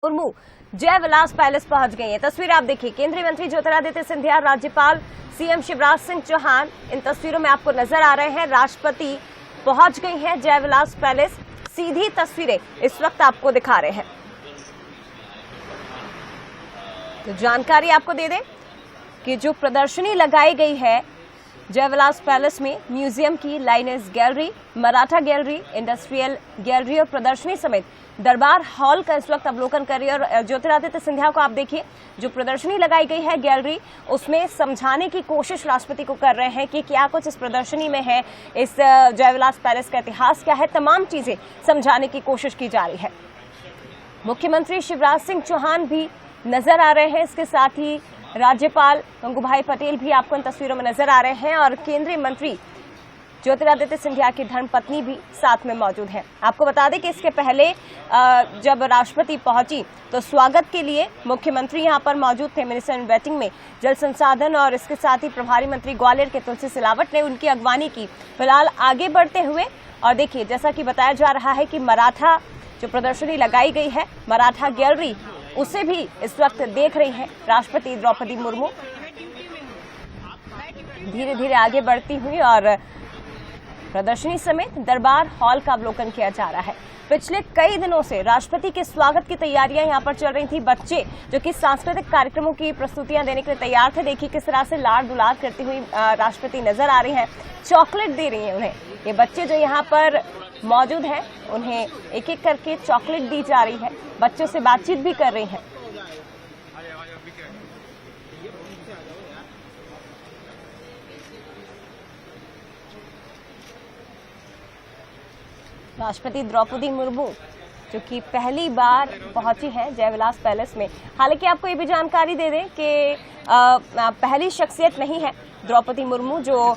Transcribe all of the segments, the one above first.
Murmu Jai Vilas palace पहुंच गई है। तस्वीर आप देखिए, केंद्रीय मंत्री ज्योतिरादित्य सिंधिया, राज्यपाल सीएम शिवराज सिंह चौहान इन तस्वीरों में आपको नजर आ रहे हैं। राष्ट्रपति पहुंच गई हैं जय विलास पैलेस। सीधी तस्वीरें इस वक्त आपको दिखा रहे हैं। तो जानकारी आपको दे दें कि जो प्रदर्शनी लगाई गई है जय विलास पैलेस में, म्यूजियम की lioness gallery, Maratha gallery, industrial gallery और प्रदर्शनी समेत दरबार हॉल का इस वक्त अवलोकन कर रही है। और ज्योतिरादित्य सिंधिया को आप देखिए, जो प्रदर्शनी लगाई गई है गैलरी, उसमें समझाने की कोशिश राष्ट्रपति को कर रहे हैं कि क्या कुछ इस प्रदर्शनी में है, इस जय विलास पैलेस का इतिहास क्या है, तमाम चीजें समझाने की कोशिश की जा रही है। मुख्यमंत्री शिवराज सिंह चौहान भी नजर आ रहे हैं, इसके साथ ही राज्यपाल गंगूभाई पटेल भी आपको इन तस्वीरों में नजर आ रहे हैं और केंद्रीय मंत्री ज्योतिरादित्य सिंधिया की धर्मपत्नी भी साथ में मौजूद है। आपको बता दें कि इसके पहले जब राष्ट्रपति पहुंची तो स्वागत के लिए मुख्यमंत्री यहां पर मौजूद थे। मिनिस्टर इन वेटिंग में जल संसाधन और इसके साथ ही प्रभारी मंत्री ग्वालियर के तुलसी सिलावट ने उनकी अगवानी की। फिलहाल आगे बढ़ते हुए और देखिए, जैसा कि बताया जा रहा है कि मराठा जो प्रदर्शनी लगाई गई है, मराठा गैलरी, उसे भी इस वक्त देख रही हैं राष्ट्रपति द्रौपदी मुर्मू धीरे धीरे आगे बढ़ती हुई और प्रदर्शनी समेत दरबार हॉल का अवलोकन किया जा रहा है। पिछले कई दिनों से राष्ट्रपति के स्वागत की तैयारियां यहां पर चल रही थी। बच्चे जो कि सांस्कृतिक कार्यक्रमों की प्रस्तुतियां देने के लिए तैयार थे, देखिए किस तरह से लाड दुलार करती हुई राष्ट्रपति नजर आ रही हैं, चॉकलेट दे रही हैं उन्हें। ये बच्चे जो यहाँ पर मौजूद हैं, उन्हें एक एक करके चॉकलेट दी जा रही है, बच्चों से बातचीत भी कर रही हैं। राष्ट्रपति द्रौपदी मुर्मू जो कि पहली बार पहुंची है जय विलास पैलेस में। हालांकि आपको ये भी जानकारी दे दें कि पहली शख्सियत नहीं है द्रौपदी मुर्मू जो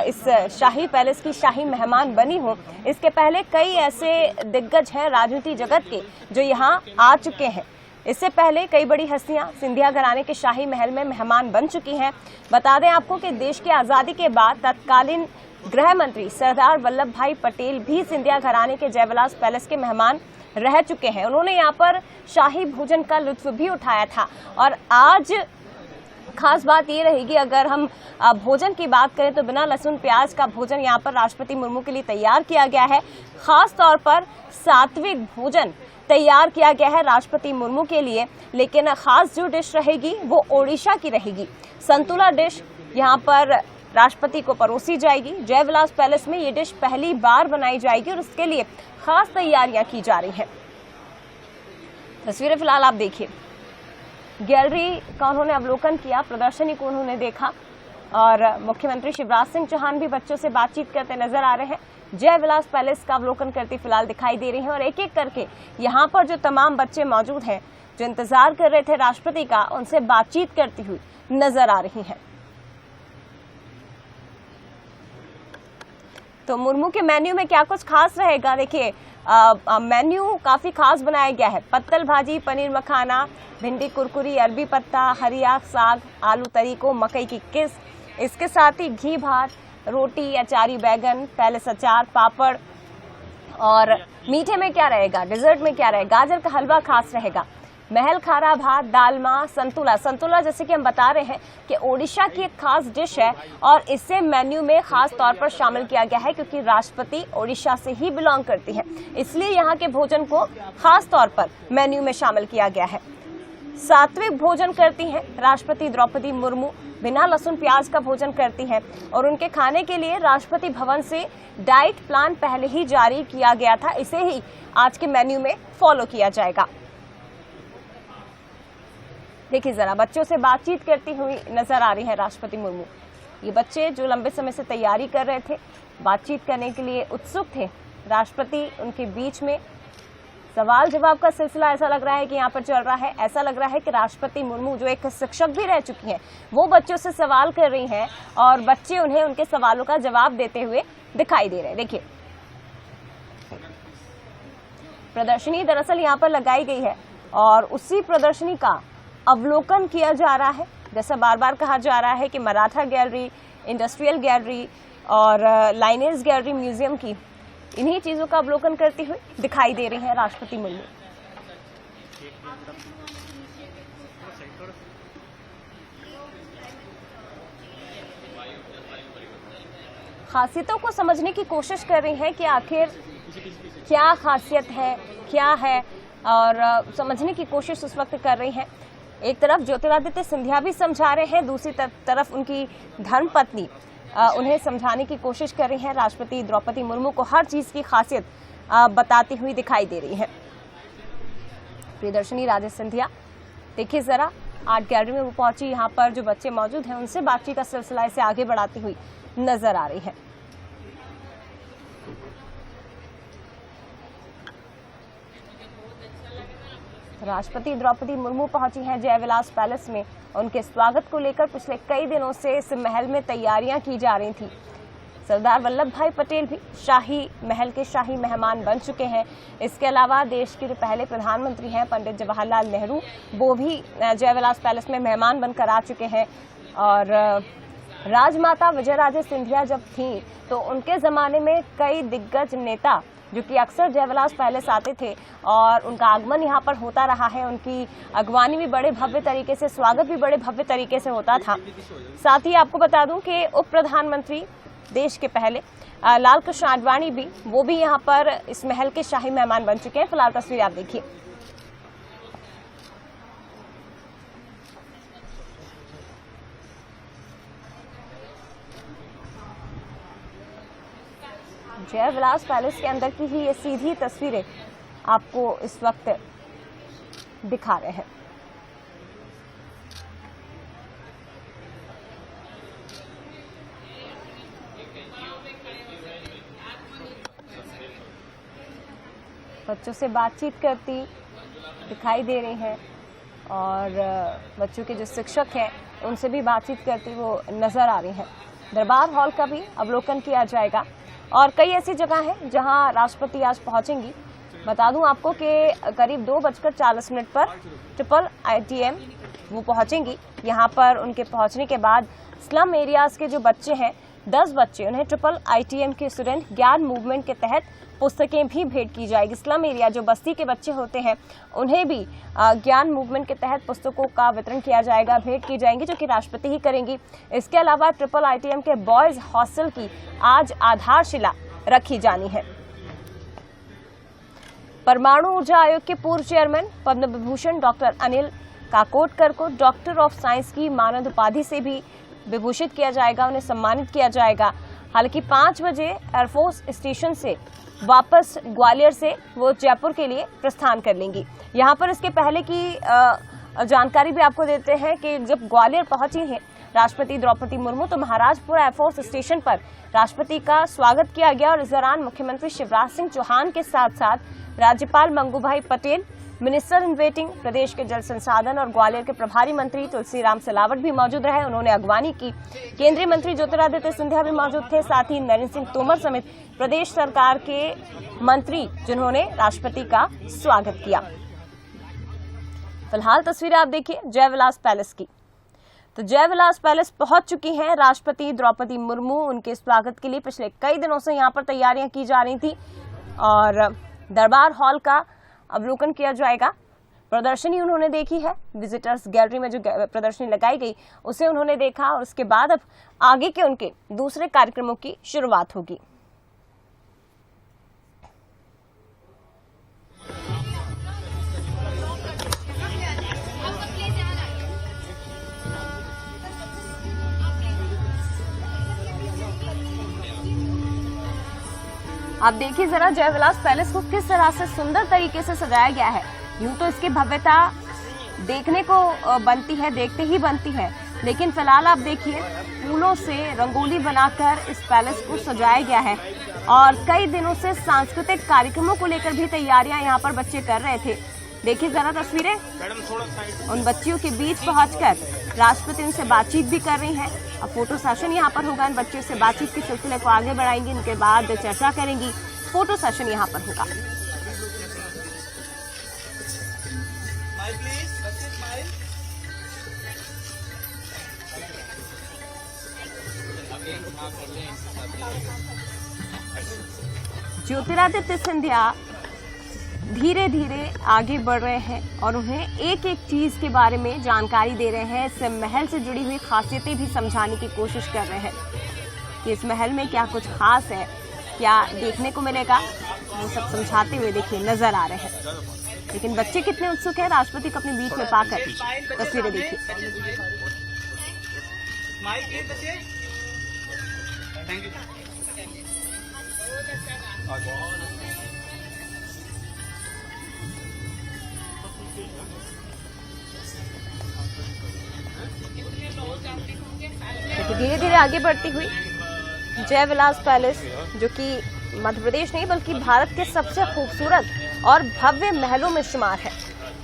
इस शाही पैलेस की शाही मेहमान बनी हो। इसके पहले कई ऐसे दिग्गज हैं राजनीति जगत के जो यहाँ आ चुके हैं। इससे पहले कई बड़ी हस्तियां सिंधिया घराने के शाही महल में मेहमान बन चुकी हैं। बता दें आपको कि देश की आजादी के बाद तत्कालीन गृह मंत्री सरदार वल्लभ भाई पटेल भी सिंधिया घराने के जय विलास पैलेस के मेहमान रह चुके हैं। उन्होंने यहाँ पर शाही भोजन का लुत्फ भी उठाया था। और आज खास बात ये रहेगी, अगर हम भोजन की बात करें तो बिना लहसुन प्याज का भोजन यहाँ पर राष्ट्रपति मुर्मू के लिए तैयार किया गया है। खास तौर पर सात्विक भोजन तैयार किया गया है राष्ट्रपति मुर्मू के लिए। लेकिन खास जो डिश रहेगी वो ओडिशा की रहेगी। संतुला डिश यहाँ पर राष्ट्रपति को परोसी जाएगी। जय विलास पैलेस में ये डिश पहली बार बनाई जाएगी और इसके लिए खास तैयारियां की जा रही हैं। तस्वीरें फिलहाल आप देखिए, गैलरी का उन्होंने अवलोकन किया, प्रदर्शनी को उन्होंने देखा और मुख्यमंत्री शिवराज सिंह चौहान भी बच्चों से बातचीत करते नजर आ रहे हैं। जय विलास पैलेस का अवलोकन करती फिलहाल दिखाई दे रही हैं और एक एक करके यहाँ पर जो तमाम बच्चे मौजूद हैं जो इंतजार कर रहे थे राष्ट्रपति का, उनसे बातचीत करती हुई नजर आ रही हैं। तो मुर्मू के मेन्यू में क्या कुछ खास रहेगा, देखिए मेन्यू काफी खास बनाया गया है। पत्तल भाजी, पनीर मखाना, भिंडी कुरकुरी, अरबी पत्ता, हरिया साग, आलू तरीको, मकई की किस, इसके साथ ही घी भात, रोटी, अचारी बैगन, पैलेस अचार, पापड़। और मीठे में क्या रहेगा, डिजर्ट में क्या रहेगा, गाजर का हलवा खास रहेगा, महल खारा भात, दालमा, संतुला। संतुला जैसे कि हम बता रहे हैं कि ओडिशा की एक खास डिश है और इसे मेन्यू में खास तौर पर शामिल किया गया है क्योंकि राष्ट्रपति ओडिशा से ही बिलोंग करती हैं, इसलिए यहाँ के भोजन को खास तौर पर मेन्यू में शामिल किया गया है। सात्विक भोजन करती हैं राष्ट्रपति द्रौपदी मुर्मू, बिना लहसुन प्याज का भोजन करती हैं और उनके खाने के लिए राष्ट्रपति भवन से डाइट प्लान पहले ही जारी किया गया था। इसे ही आज के मेन्यू में फॉलो किया जाएगा। देखिए जरा, बच्चों से बातचीत करती हुई नजर आ रही है राष्ट्रपति मुर्मू। ये बच्चे जो लंबे समय से तैयारी कर रहे थे, बातचीत करने के लिए उत्सुक थे। राष्ट्रपति उनके बीच में, सवाल जवाब का सिलसिला ऐसा लग रहा है कि यहाँ पर चल रहा है। ऐसा लग रहा है कि राष्ट्रपति मुर्मू जो एक शिक्षक भी रह चुकी हैं, वो बच्चों से सवाल कर रही हैं और बच्चे उन्हें उनके सवालों का जवाब देते हुए दिखाई दे रहे हैं। देखिए, प्रदर्शनी दरअसल यहाँ पर लगाई गई है और उसी प्रदर्शनी का अवलोकन किया जा रहा है। जैसा बार बार कहा जा रहा है कि मराठा गैलरी, इंडस्ट्रियल गैलरी और लाइनेस गैलरी म्यूजियम की, इन्हीं चीजों का अवलोकन करती हुई दिखाई दे रही है राष्ट्रपति मुर्मू। खासियतों को समझने की कोशिश कर रही हैं कि आखिर क्या खासियत है, क्या है, और समझने की कोशिश उस वक्त कर रही हैं। एक तरफ ज्योतिरादित्य सिंधिया भी समझा रहे हैं, दूसरी तरफ उनकी धर्मपत्नी उन्हें समझाने की कोशिश कर रही हैं। राष्ट्रपति द्रौपदी मुर्मू को हर चीज की खासियत बताती हुई दिखाई दे रही हैं। प्रियदर्शनी राजे सिंधिया देखिए जरा, आर्ट गैलरी में वो पहुंची, यहाँ पर जो बच्चे मौजूद हैं उनसे बातचीत का सिलसिला इसे आगे बढ़ाती हुई नजर आ रही है। राष्ट्रपति द्रौपदी मुर्मू पहुंची हैं जयविलास पैलेस में। उनके स्वागत को लेकर पिछले कई दिनों से इस महल में तैयारियां की जा रही थी। सरदार वल्लभ भाई पटेल भी शाही महल के शाही मेहमान बन चुके हैं। इसके अलावा देश के जो पहले प्रधानमंत्री हैं पंडित जवाहरलाल नेहरू, वो भी जयविलास पैलेस में मेहमान बनकर आ चुके हैं। और राजमाता विजयराजे सिंधिया जब थी तो उनके जमाने में कई दिग्गज नेता जो कि अक्सर जयविलास पैलेस आते थे और उनका आगमन यहाँ पर होता रहा है। उनकी अगवानी भी बड़े भव्य तरीके से, स्वागत भी बड़े भव्य तरीके से होता था। साथ ही आपको बता दूं कि उप प्रधानमंत्री देश के पहले लाल कृष्ण आडवाणी भी, वो भी यहाँ पर इस महल के शाही मेहमान बन चुके हैं। फिलहाल तस्वीर आप देखिए। जयविलास पैलेस के अंदर की ही ये सीधी तस्वीरें आपको इस वक्त दिखा रहे हैं। बच्चों से बातचीत करती दिखाई दे रही हैं और बच्चों के जो शिक्षक हैं उनसे भी बातचीत करती वो नजर आ रही हैं। दरबार हॉल का भी अवलोकन किया जाएगा और कई ऐसी जगह हैं जहां राष्ट्रपति आज पहुंचेंगी। बता दूं आपको कि करीब 2:40 पर ट्रिपल ITM वो पहुंचेंगी। यहां पर उनके पहुंचने के बाद स्लम एरियाज के जो बच्चे हैं, 10 बच्चे, उन्हें ट्रिपल ITM के स्टूडेंट ज्ञान मूवमेंट के तहत पुस्तकें भी भेंट की जाएगी। स्लम एरिया जो बस्ती के बच्चे होते हैं उन्हें भी ज्ञान मूवमेंट के तहत पुस्तकों का वितरण किया जाएगा, भेंट की जाएंगी, जो कि राष्ट्रपति ही करेंगी। इसके अलावा ट्रिपल ITM के बॉयज हॉस्टल की आज आधारशिला रखी जानी है। परमाणु ऊर्जा आयोग के पूर्व चेयरमैन पद्म विभूषण डॉक्टर अनिल काकोडकर को डॉक्टर ऑफ साइंस की मानद उपाधि से भी विभूषित किया जाएगा, उन्हें सम्मानित किया जाएगा। हालांकि 5 बजे एयरफोर्स स्टेशन से वापस ग्वालियर से वो जयपुर के लिए प्रस्थान कर लेंगी। यहाँ पर इसके पहले की जानकारी भी आपको देते हैं कि जब ग्वालियर पहुंची हैं राष्ट्रपति द्रौपदी मुर्मू तो महाराजपुरा एयरफोर्स स्टेशन पर राष्ट्रपति का स्वागत किया गया और इस दौरान मुख्यमंत्री शिवराज सिंह चौहान के साथ साथ राज्यपाल Mangubhai Patel, minister in waiting प्रदेश के जल संसाधन और ग्वालियर के प्रभारी मंत्री तुलसीराम सिलावट भी मौजूद रहे, उन्होंने अगवानी की। केंद्रीय मंत्री ज्योतिरादित्य सिंधिया भी मौजूद थे, साथ ही नरेंद्र सिंह तोमर समेत प्रदेश सरकार के मंत्री जिन्होंने राष्ट्रपति का स्वागत किया। फिलहाल तस्वीरें आप देखिए जयविलास पैलेस की। तो जयविलास पैलेस पहुंच चुकी हैं राष्ट्रपति द्रौपदी मुर्मू। उनके स्वागत के लिए पिछले कई दिनों से यहां पर तैयारियां की जा रही थी और दरबार हॉल का अवलोकन किया जाएगा। प्रदर्शनी उन्होंने देखी है, विजिटर्स गैलरी में जो प्रदर्शनी लगाई गई उसे उन्होंने देखा और उसके बाद अब आगे के उनके दूसरे कार्यक्रमों की शुरुआत होगी। आप देखिए जरा जयविलास पैलेस को किस तरह से सुंदर तरीके से सजाया गया है। यूं तो इसकी भव्यता देखने को बनती है, देखते ही बनती है, लेकिन फिलहाल आप देखिए फूलों से रंगोली बनाकर इस पैलेस को सजाया गया है और कई दिनों से सांस्कृतिक कार्यक्रमों को लेकर भी तैयारियां यहाँ पर बच्चे कर रहे थे। देखिए जरा तस्वीरें, उन बच्चियों के बीच पहुंचकर राष्ट्रपति उनसे बातचीत भी कर रही हैं। अब फोटो सेशन यहाँ पर होगा, इन बच्चों से बातचीत के सिलसिले को आगे बढ़ाएंगी, इनके बाद चर्चा करेंगी, फोटो सेशन यहाँ पर होगा। ज्योतिरादित्य सिंधिया धीरे धीरे आगे बढ़ रहे हैं और उन्हें एक एक चीज के बारे में जानकारी दे रहे हैं। इस महल से जुड़ी हुई खासियतें भी समझाने की कोशिश कर रहे हैं कि इस महल में क्या कुछ खास है, क्या देखने को मिलेगा, वो सब समझाते हुए देखिए नजर आ रहे हैं। लेकिन बच्चे कितने उत्सुक हैं राष्ट्रपति को अपने बीच में पाकर। तस्वीरें देखिए। धीरे धीरे आगे बढ़ती हुई जय विलास पैलेस, जो कि मध्य प्रदेश नहीं बल्कि भारत के सबसे खूबसूरत और भव्य महलों में शुमार है।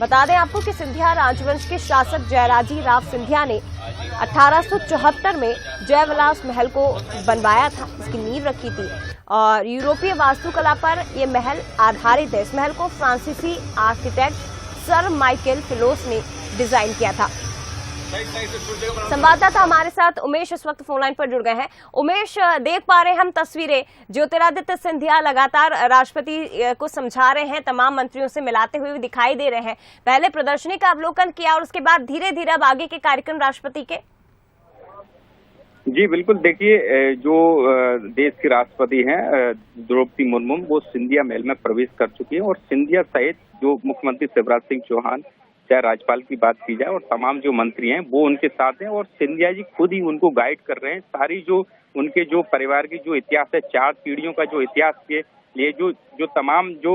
बता दें आपको कि सिंधिया राजवंश के शासक जयराजी राव सिंधिया ने 1874 में जय विलास महल को बनवाया था, इसकी नींव रखी थी और यूरोपीय वास्तुकला पर यह महल आधारित है। इस महल को फ्रांसीसी आर्किटेक्ट सर माइकल फिलोस ने डिजाइन किया था। संवाददाता हमारे साथ उमेश इस वक्त फोन लाइन पर जुड़ गए हैं। उमेश, देख पा रहे हैं हम तस्वीरें, ज्योतिरादित्य सिंधिया लगातार राष्ट्रपति को समझा रहे हैं, तमाम मंत्रियों से मिलाते हुए दिखाई दे रहे हैं। पहले प्रदर्शनी का अवलोकन किया और उसके बाद धीरे धीरे अब आगे के कार्यक्रम राष्ट्रपति के। जी बिल्कुल, देखिए जो देश की राष्ट्रपति हैं द्रौपदी मुर्मू, वो सिंधिया महल में प्रवेश कर चुकी है और सिंधिया सहित जो मुख्यमंत्री शिवराज सिंह चौहान, चाहे राज्यपाल की बात की जाए, और तमाम जो मंत्री हैं वो उनके साथ हैं और सिंधिया जी खुद ही उनको गाइड कर रहे हैं। सारी जो उनके जो परिवार की जो इतिहास है, 4 पीढ़ियों का जो इतिहास के लिए जो तमाम जो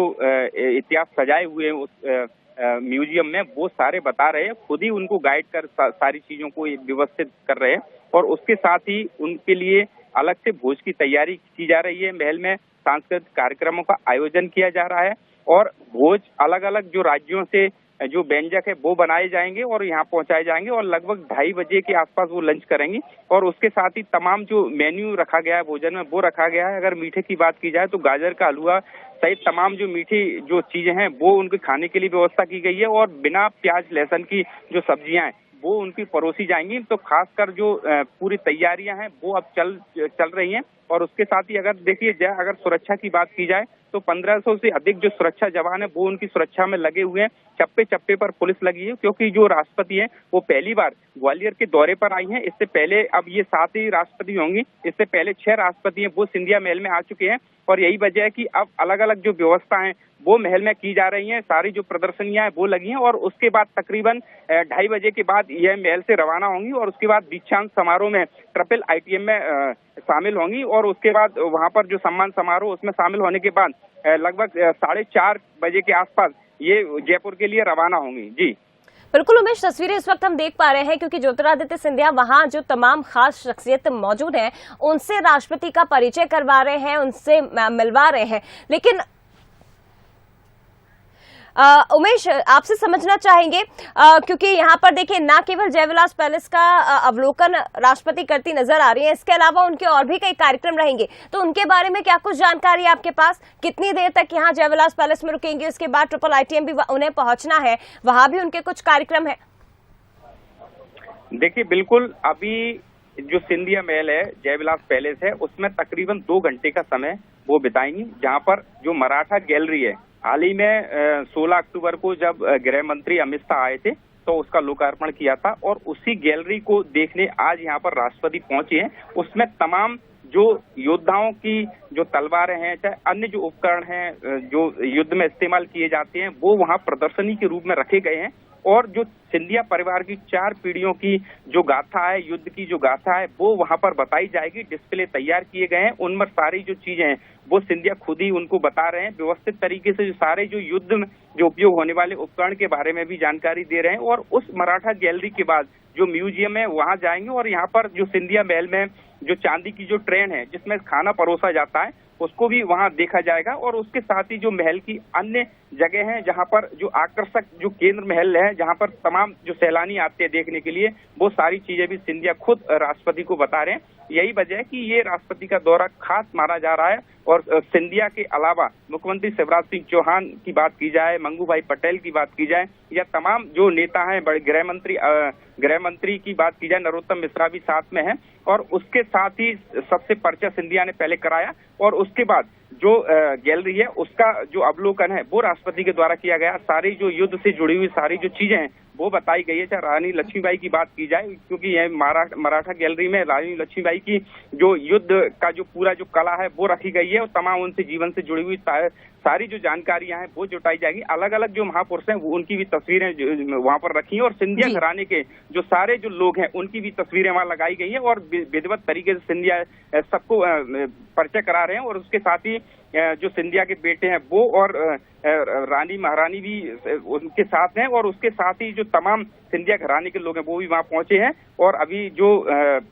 इतिहास सजाए हुए हैं उस म्यूजियम में, वो सारे बता रहे हैं, खुद ही उनको गाइड कर सारी चीजों को व्यवस्थित कर रहे हैं। और उसके साथ ही उनके लिए अलग से भोज की तैयारी की जा रही है। महल में सांस्कृतिक कार्यक्रमों का आयोजन किया जा रहा है और भोज अलग अलग जो राज्यों से जो व्यंजक है वो बनाए जाएंगे और यहाँ पहुंचाए जाएंगे और लगभग 2:30 बजे के आसपास वो लंच करेंगे। और उसके साथ ही तमाम जो मेन्यू रखा गया है भोजन में वो रखा गया है। अगर मीठे की बात की जाए तो गाजर का हलवा सहित तमाम जो मीठी जो चीजें हैं वो उनके खाने के लिए व्यवस्था की गई है और बिना प्याज लहसुन की जो सब्जियां हैं वो उनकी परोसी जाएंगी। तो खासकर जो पूरी तैयारियां हैं वो अब चल रही हैं। और उसके साथ ही अगर देखिए जाए, अगर सुरक्षा की बात की जाए तो 1500 से अधिक जो सुरक्षा जवान है वो उनकी सुरक्षा में लगे हुए हैं। चप्पे चप्पे पर पुलिस लगी है, क्योंकि जो राष्ट्रपति है वो पहली बार ग्वालियर के दौरे पर आई हैं। इससे पहले अब ये 7 ही राष्ट्रपति होंगी, इससे पहले 6 राष्ट्रपति हैं वो सिंधिया महल में आ चुके हैं। और यही वजह है कि अब अलग अलग जो व्यवस्था है वो महल में की जा रही हैं। सारी जो प्रदर्शनियां हैं वो लगी हैं और उसके बाद तकरीबन 2:30 बजे के बाद यह महल से रवाना होंगी और उसके बाद दीक्षांत समारोह में ट्रिपल ITM में शामिल होंगी। और उसके बाद वहां पर जो सम्मान समारोह उसमें शामिल होने के बाद लगभग 4:30 बजे के आसपास ये जयपुर के लिए रवाना होंगी। जी बिल्कुल उमेश, तस्वीरें इस वक्त हम देख पा रहे हैं क्योंकि ज्योतिरादित्य सिंधिया वहां जो तमाम खास शख्सियत मौजूद हैं उनसे राष्ट्रपति का परिचय करवा रहे हैं, उनसे मिलवा रहे हैं। लेकिन उमेश, आपसे समझना चाहेंगे क्योंकि यहाँ पर देखिए ना केवल जय विलास पैलेस का अवलोकन राष्ट्रपति करती नजर आ रही है, इसके अलावा उनके और भी कई कार्यक्रम रहेंगे, तो उनके बारे में क्या कुछ जानकारी है आपके पास? कितनी देर तक यहाँ जय विलास पैलेस में रुकेंगे? उसके बाद ट्रिपल ITM भी उन्हें पहुंचना है, वहां भी उनके कुछ कार्यक्रम है? देखिए बिल्कुल, अभी जो सिंधिया महल है, जय विलास पैलेस है, उसमें तकरीबन 2 घंटे का समय वो बिताएंगी। जहाँ पर जो मराठा गैलरी है, हाल ही में 16 अक्टूबर को जब गृह मंत्री अमित शाह आए थे तो उसका लोकार्पण किया था और उसी गैलरी को देखने आज यहाँ पर राष्ट्रपति पहुंचे हैं। उसमें तमाम जो योद्धाओं की जो तलवारें हैं, चाहे अन्य जो उपकरण हैं जो युद्ध में इस्तेमाल किए जाते हैं, वो वहाँ प्रदर्शनी के रूप में रखे गए हैं। और जो सिंधिया परिवार की 4 पीढ़ियों की जो गाथा है, युद्ध की जो गाथा है, वो वहां पर बताई जाएगी। डिस्प्ले तैयार किए गए हैं, उनमें सारी जो चीजें हैं वो सिंधिया खुद ही उनको बता रहे हैं। व्यवस्थित तरीके से जो सारे जो युद्ध में जो उपयोग होने वाले उपकरण के बारे में भी जानकारी दे रहे हैं। और उस मराठा गैलरी के बाद जो म्यूजियम है वहां जाएंगे और यहाँ पर जो सिंधिया महल में जो चांदी की जो ट्रेन है जिसमें खाना परोसा जाता है उसको भी वहां देखा जाएगा। और उसके साथ ही जो महल की अन्य जगह हैं जहां पर जो आकर्षक जो केंद्र महल है, जहां पर तमाम जो सैलानी आते हैं देखने के लिए, वो सारी चीजें भी सिंधिया खुद राष्ट्रपति को बता रहे हैं। यही वजह है कि ये राष्ट्रपति का दौरा खास माना जा रहा है। और सिंधिया के अलावा मुख्यमंत्री शिवराज सिंह चौहान की बात की जाए, मंगू भाई पटेल की बात की जाए, या तमाम जो नेता हैं, बड़े गृह मंत्री की बात की जाए, नरोत्तम मिश्रा भी साथ में है। और उसके साथ ही सबसे परिचय सिंधिया ने पहले कराया और उसके बाद जो गैलरी है उसका जो अवलोकन है वो राष्ट्रपति के द्वारा किया गया। सारी जो युद्ध से जुड़ी हुई सारी जो चीजें हैं वो बताई गई है। चाहे रानी लक्ष्मीबाई की बात की जाए, क्योंकि यह मराठा गैलरी में रानी लक्ष्मीबाई की जो युद्ध का जो पूरा जो कला है वो रखी गई है और तमाम उनसे जीवन से जुड़ी हुई सारी जो जानकारियां हैं वो जुटाई जाएगी। अलग अलग जो महापुरुष हैं वो उनकी भी तस्वीरें वहां पर रखी हैं और सिंधिया घराने के जो सारे जो लोग हैं उनकी भी तस्वीरें वहां लगाई गई हैं और विधिवत तरीके से सिंधिया सबको परिचय करा रहे हैं। और उसके साथ ही जो सिंधिया के बेटे हैं वो और रानी महारानी भी उनके साथ हैं और उसके साथ ही जो तमाम सिंधिया घराने के लोग हैं वो भी वहां पहुंचे हैं। और अभी जो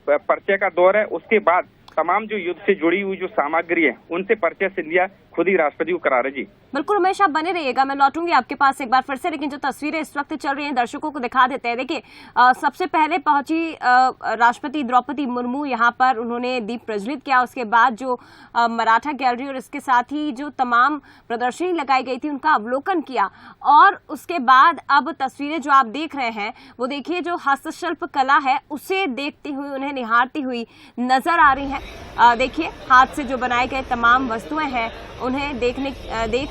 परिचय का दौर है उसके बाद तमाम जो युद्ध से जुड़ी हुई जो सामग्री है उनसे परिचय सिंधिया खुद ही राष्ट्रपति को करा रहे। जी बिल्कुल उमेश, आप बने रहिएगा, मैं लौटूंगी आपके पास एक बार फिर से, लेकिन जो तस्वीरें इस वक्त चल रही हैं दर्शकों को दिखा देते हैं। देखिए सबसे पहले पहुंची राष्ट्रपति द्रौपदी मुर्मू यहाँ पर, उन्होंने दीप प्रज्वलित किया। उसके बाद जो मराठा गैलरी और इसके साथ ही जो तमाम प्रदर्शनी लगाई गई थी उनका अवलोकन किया। और उसके बाद अब तस्वीरें जो आप देख रहे हैं वो देखिए जो हस्तशिल्प कला है उसे देखती हुई, उन्हें निहारती हुई नजर आ रही है। देखिए हाथ से जो बनाए गए तमाम वस्तुएं हैं उन्हें देख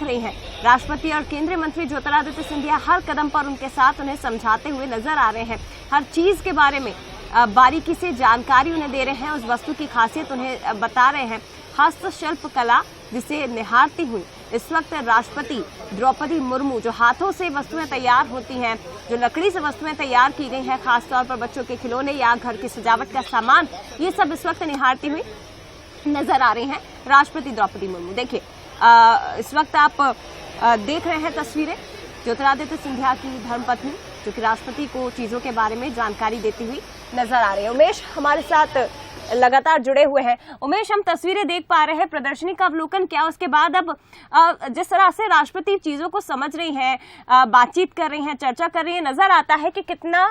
रही हैं। राष्ट्रपति और केंद्रीय मंत्री ज्योतिरादित्य सिंधिया हर कदम पर उनके साथ उन्हें समझाते हुए नजर आ रहे हैं। हर चीज के बारे में बारीकी से जानकारी उन्हें दे रहे हैं, उस वस्तु की खासियत उन्हें बता रहे हैं। हस्तशिल्प कला जिसे निहारती हुई इस वक्त राष्ट्रपति द्रौपदी मुर्मू, जो हाथों से वस्तुएं तैयार होती हैं, जो लकड़ी से वस्तुएं तैयार की गई हैं, खासतौर पर बच्चों के खिलौने या घर की सजावट का सामान, ये सब इस वक्त निहारती हुई नजर आ रही हैं राष्ट्रपति द्रौपदी मुर्मू। देखिए इस वक्त आप देख रहे हैं तस्वीरें ज्योतिरादित्य सिंधिया की धर्मपत्नी जो कि राष्ट्रपति को चीजों के बारे में जानकारी देती हुई नजर आ रही है। उमेश हमारे साथ लगातार जुड़े हुए हैं। उमेश, हम तस्वीरें देख पा रहे हैं, प्रदर्शनी का अवलोकन किया, उसके बाद अब जिस तरह से राष्ट्रपति चीजों को समझ रही हैं, बातचीत कर रही हैं, चर्चा कर रही हैं, नजर आता है कि कितना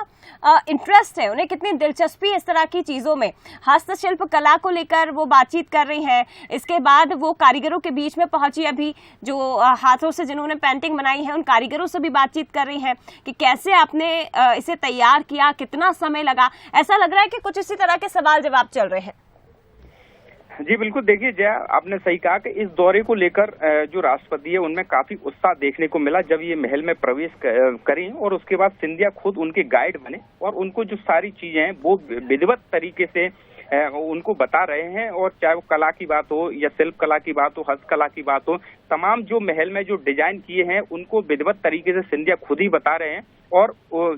इंटरेस्ट है उन्हें, कितनी दिलचस्पी इस तरह की चीजों में। हस्तशिल्प कला को लेकर वो बातचीत कर रही हैं। इसके बाद वो कारीगरों के बीच में पहुंची, अभी जो हाथों से जिन्होंने पेंटिंग बनाई है उन कारीगरों से भी बातचीत कर रही हैं कि कैसे आपने इसे तैयार किया, कितना समय लगा। ऐसा लग रहा है कि कुछ इसी तरह के सवाल जवाब चल रहे हैं। जी बिल्कुल, देखिए जया आपने सही कहा कि इस दौरे को लेकर जो राष्ट्रपति है उनमें काफी उत्साह देखने को मिला जब ये महल में प्रवेश करें और उसके बाद सिंधिया खुद उनके गाइड बने और उनको जो सारी चीजें हैं वो विधिवत तरीके से उनको बता रहे हैं। और चाहे वो कला की बात हो या शिल्प कला की बात हो, हस्तकला की बात हो, तमाम जो महल में जो डिजाइन किए हैं उनको विधिवत तरीके से सिंधिया खुद ही बता रहे हैं। और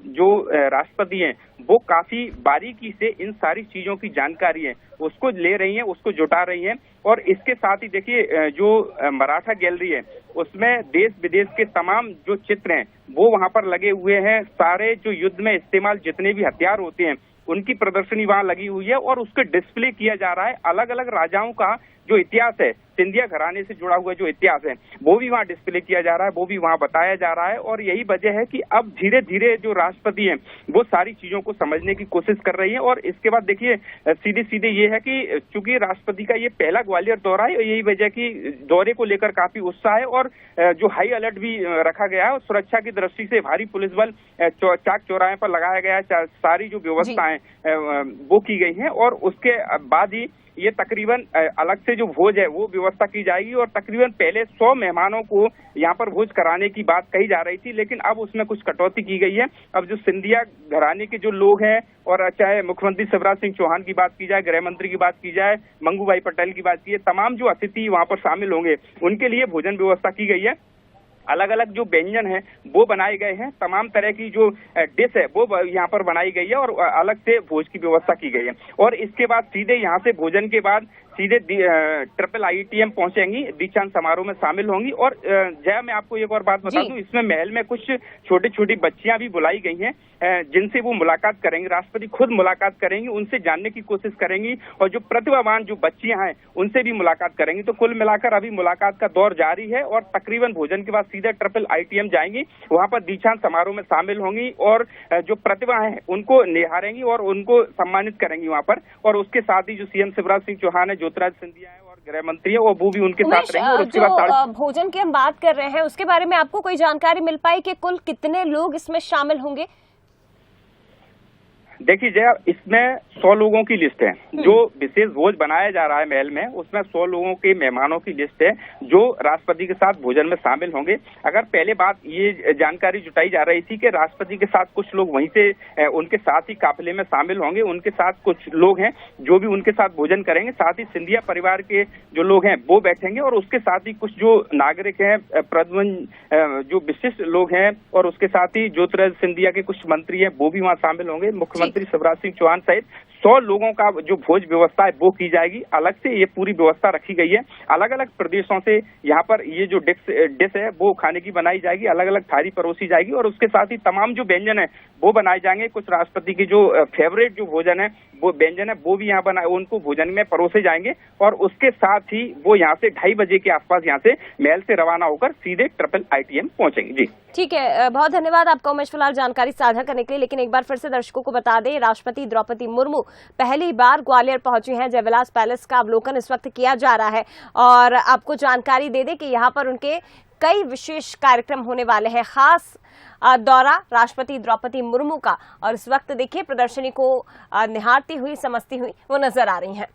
जो राष्ट्रपति हैं वो काफी बारीकी से इन सारी चीजों की जानकारी है उसको ले रही हैं, उसको जुटा रही हैं। और इसके साथ ही देखिए जो मराठा गैलरी है उसमें देश विदेश के तमाम जो चित्र हैं वो वहां पर लगे हुए हैं। सारे जो युद्ध में इस्तेमाल जितने भी हथियार होते हैं उनकी प्रदर्शनी वहां लगी हुई है और उसके डिस्प्ले किया जा रहा है। अलग अलग राजाओं का जो इतिहास है, सिंधिया घराने से जुड़ा हुआ जो इतिहास है वो भी वहाँ डिस्प्ले किया जा रहा है, वो भी वहाँ बताया जा रहा है। और यही वजह है कि अब धीरे धीरे जो राष्ट्रपति हैं वो सारी चीजों को समझने की कोशिश कर रही है। और इसके बाद देखिए सीधे सीधे ये है कि चूंकि राष्ट्रपति का ये पहला ग्वालियर दौरा है, यही वजह की दौरे को लेकर काफी उत्साह है और जो हाई अलर्ट भी रखा गया है और सुरक्षा की दृष्टि से भारी पुलिस बल चाक चौराहे पर लगाया गया है। सारी जो व्यवस्थाएं वो की गई है और उसके बाद ही ये तकरीबन अलग से जो भोज है वो व्यवस्था की जाएगी। और तकरीबन पहले 100 मेहमानों को यहाँ पर भोज कराने की बात कही जा रही थी, लेकिन अब उसमें कुछ कटौती की गई है। अब जो सिंधिया घराने के जो लोग हैं और चाहे मुख्यमंत्री शिवराज सिंह चौहान की बात की जाए, गृह मंत्री की बात की जाए, मंगू भाई पटेल की बात की जाए, तमाम जो अतिथि वहाँ पर शामिल होंगे उनके लिए भोजन व्यवस्था की गई है। अलग अलग जो व्यंजन है वो बनाए गए हैं, तमाम तरह की जो डिश है वो यहाँ पर बनाई गई है और अलग से भोज की व्यवस्था की गई है। और इसके बाद सीधे यहाँ से भोजन के बाद सीधे ट्रिपल IITM पहुंचेंगी, दीक्षांत समारोह में शामिल होंगी। और जया मैं आपको एक और बात बता दूं, इसमें महल में कुछ छोटी छोटी बच्चियां भी बुलाई गई हैं जिनसे वो मुलाकात करेंगे, राष्ट्रपति खुद मुलाकात करेंगी, उनसे जानने की कोशिश करेंगी और जो प्रतिभावान जो बच्चियां हैं उनसे भी मुलाकात करेंगी। तो कुल मिलाकर अभी मुलाकात का दौर जारी है और तकरीबन भोजन के बाद सीधे ट्रिपल IITM जाएंगी, वहां पर दीक्षांत समारोह में शामिल होंगी और जो प्रतिभा है उनको निहारेंगी और उनको सम्मानित करेंगी वहां पर। और उसके साथ ही जो CM शिवराज सिंह चौहान है, ज्योतिरादित्य सिंधिया है और गृह मंत्री है वो भी उनके साथ रहेंगे। और उसके बाद भोजन की हम बात कर रहे हैं उसके बारे में आपको कोई जानकारी मिल पाई कि कुल कितने लोग इसमें शामिल होंगे? देखिए जया, इसमें 100 लोगों की लिस्ट है। जो विशेष भोज बनाया जा रहा है महल में, उसमें 100 लोगों के मेहमानों की लिस्ट है जो राष्ट्रपति के साथ भोजन में शामिल होंगे। अगर पहले बात ये जानकारी जुटाई जा रही थी कि राष्ट्रपति के साथ कुछ लोग वहीं से उनके साथ ही काफिले में शामिल होंगे, उनके साथ कुछ लोग हैं जो भी उनके साथ भोजन करेंगे, साथ ही सिंधिया परिवार के जो लोग हैं वो बैठेंगे, और उसके साथ ही कुछ जो नागरिक हैं, प्रधान जो विशिष्ट लोग हैं, और उसके साथ ही ज्योतिरादित्य सिंधिया के कुछ मंत्री हैं वो भी वहाँ शामिल होंगे। मुख्यमंत्री शिवराज सिंह चौहान सहित 100 लोगों का जो भोज व्यवस्था है वो की जाएगी। अलग से ये पूरी व्यवस्था रखी गई है। अलग अलग प्रदेशों से यहाँ पर ये जो डिश है वो खाने की बनाई जाएगी, अलग अलग थाली परोसी जाएगी, और उसके साथ ही तमाम जो व्यंजन है वो बनाए जाएंगे। कुछ राष्ट्रपति की जो फेवरेट जो भोजन है वो व्यंजन है वो भी यहाँ बनाए, उनको भोजन में परोसे जाएंगे, और उसके साथ ही वो यहाँ से 2:30 बजे के आसपास यहाँ से महल से रवाना होकर सीधे ट्रिपल ITM पहुंचेंगे। जी ठीक है, बहुत धन्यवाद आपका उमेश, फिलहाल जानकारी साझा करने के लिए। लेकिन एक बार फिर से दर्शकों को बता दें, राष्ट्रपति द्रौपदी मुर्मू पहली बार ग्वालियर पहुंची हैं। जयविलास पैलेस का अवलोकन इस वक्त किया जा रहा है, और आपको जानकारी दे दें कि यहाँ पर उनके कई विशेष कार्यक्रम होने वाले हैं। खास दौरा राष्ट्रपति द्रौपदी मुर्मू का, और इस वक्त देखिए प्रदर्शनी को निहारती हुई, समझती हुई वो नजर आ रही हैं।